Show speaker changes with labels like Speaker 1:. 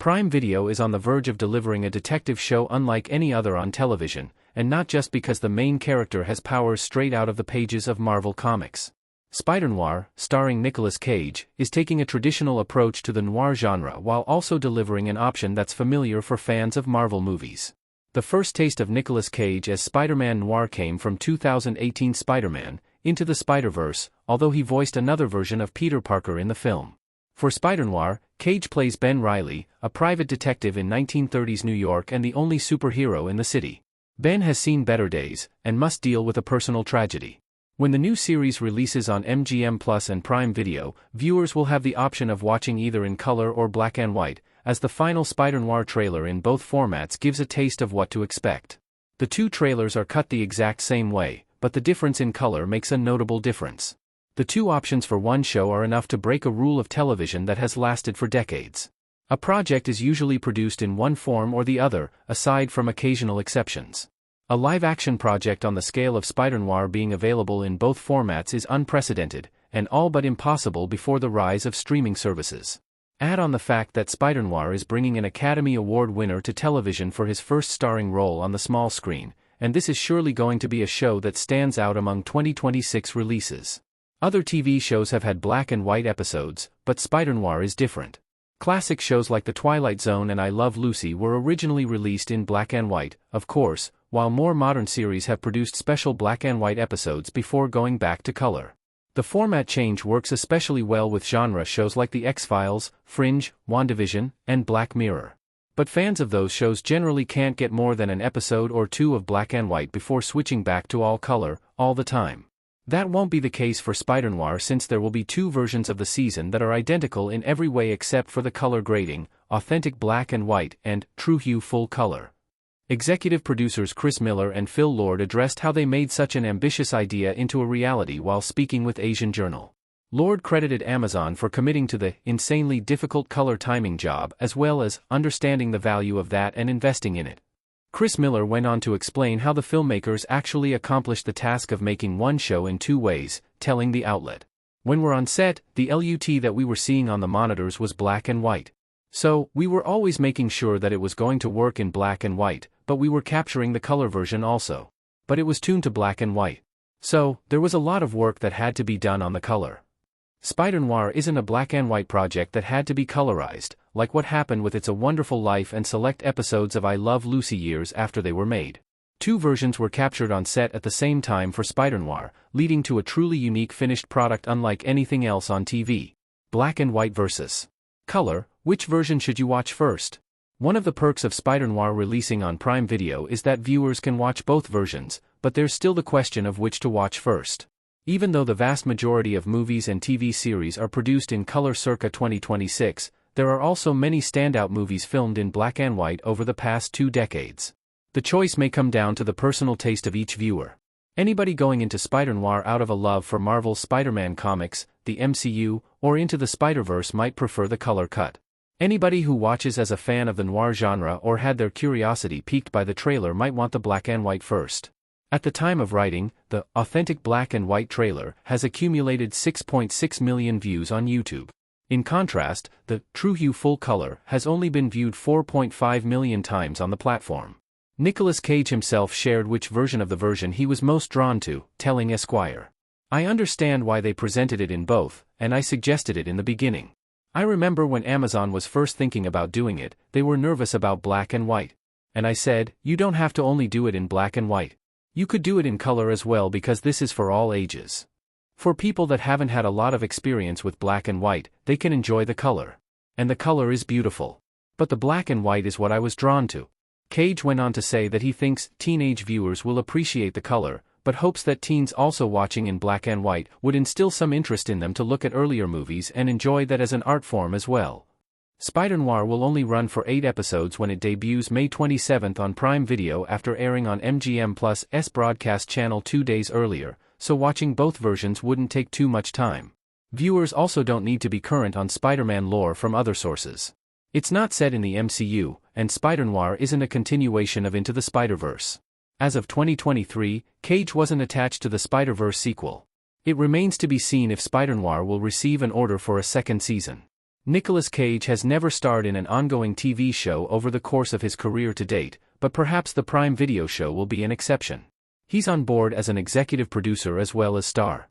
Speaker 1: Prime Video is on the verge of delivering a detective show unlike any other on television, and not just because the main character has powers straight out of the pages of Marvel Comics. Spider-Noir, starring Nicolas Cage, is taking a traditional approach to the noir genre while also delivering an option that's familiar for fans of Marvel movies. The first taste of Nicolas Cage as Spider-Man Noir came from 2018 Spider-Man, Into the Spider-Verse, although he voiced another version of Peter Parker in the film. For Spider-Noir, Cage plays Ben Reilly, a private detective in 1930s New York and the only superhero in the city. Ben has seen better days, and must deal with a personal tragedy. When the new series releases on MGM Plus and Prime Video, viewers will have the option of watching either in color or black and white, as the final Spider-Noir trailer in both formats gives a taste of what to expect. The two trailers are cut the exact same way, but the difference in color makes a notable difference. The two options for one show are enough to break a rule of television that has lasted for decades. A project is usually produced in one form or the other, aside from occasional exceptions. A live-action project on the scale of Spider-Noir being available in both formats is unprecedented, and all but impossible before the rise of streaming services. Add on the fact that Spider-Noir is bringing an Academy Award winner to television for his first starring role on the small screen, and this is surely going to be a show that stands out among 2026 releases. Other TV shows have had black and white episodes, but Spider-Noir is different. Classic shows like The Twilight Zone and I Love Lucy were originally released in black and white, of course, while more modern series have produced special black and white episodes before going back to color. The format change works especially well with genre shows like The X-Files, Fringe, WandaVision, and Black Mirror. But fans of those shows generally can't get more than an episode or two of black and white before switching back to all color, all the time. That won't be the case for Spider-Noir since there will be two versions of the season that are identical in every way except for the color grading, authentic black and white, and true-hue full color. Executive producers Chris Miller and Phil Lord addressed how they made such an ambitious idea into a reality while speaking with Asian Journal. Lord credited Amazon for committing to the insanely difficult color timing job as well as understanding the value of that and investing in it. Chris Miller went on to explain how the filmmakers actually accomplished the task of making one show in two ways, telling the outlet. When we're on set, the LUT that we were seeing on the monitors was black and white. So, we were always making sure that it was going to work in black and white, but we were capturing the color version also. But it was tuned to black and white. So, there was a lot of work that had to be done on the color. Spider-Noir isn't a black and white project that had to be colorized, like what happened with It's a Wonderful Life and select episodes of I Love Lucy years after they were made. Two versions were captured on set at the same time for Spider-Noir, leading to a truly unique finished product unlike anything else on TV. Black and white versus color, which version should you watch first? One of the perks of Spider-Noir releasing on Prime Video is that viewers can watch both versions, but there's still the question of which to watch first. Even though the vast majority of movies and TV series are produced in color circa 2026, there are also many standout movies filmed in black and white over the past 2 decades. The choice may come down to the personal taste of each viewer. Anybody going into Spider-Noir out of a love for Marvel's Spider-Man comics, the MCU, or Into the Spider-Verse might prefer the color cut. Anybody who watches as a fan of the noir genre or had their curiosity piqued by the trailer might want the black and white first. At the time of writing, the authentic black and white trailer has accumulated 6.6 million views on YouTube. In contrast, the true-hue full color has only been viewed 4.5 million times on the platform. Nicolas Cage himself shared which version of the version he was most drawn to, telling Esquire, "I understand why they presented it in both, and I suggested it in the beginning. I remember when Amazon was first thinking about doing it, they were nervous about black and white. And I said, you don't have to only do it in black and white. You could do it in color as well because this is for all ages. For people that haven't had a lot of experience with black and white, they can enjoy the color. And the color is beautiful. But the black and white is what I was drawn to." Cage went on to say that he thinks teenage viewers will appreciate the color, but hopes that teens also watching in black and white would instill some interest in them to look at earlier movies and enjoy that as an art form as well. Spider-Noir will only run for 8 episodes when it debuts May 27 on Prime Video after airing on MGM Plus' broadcast channel 2 days earlier, so watching both versions wouldn't take too much time. Viewers also don't need to be current on Spider-Man lore from other sources. It's not set in the MCU, and Spider-Noir isn't a continuation of Into the Spider-Verse. As of 2023, Cage wasn't attached to the Spider-Verse sequel. It remains to be seen if Spider-Noir will receive an order for a second season. Nicolas Cage has never starred in an ongoing TV show over the course of his career to date, but perhaps the Prime Video show will be an exception. He's on board as an executive producer as well as star.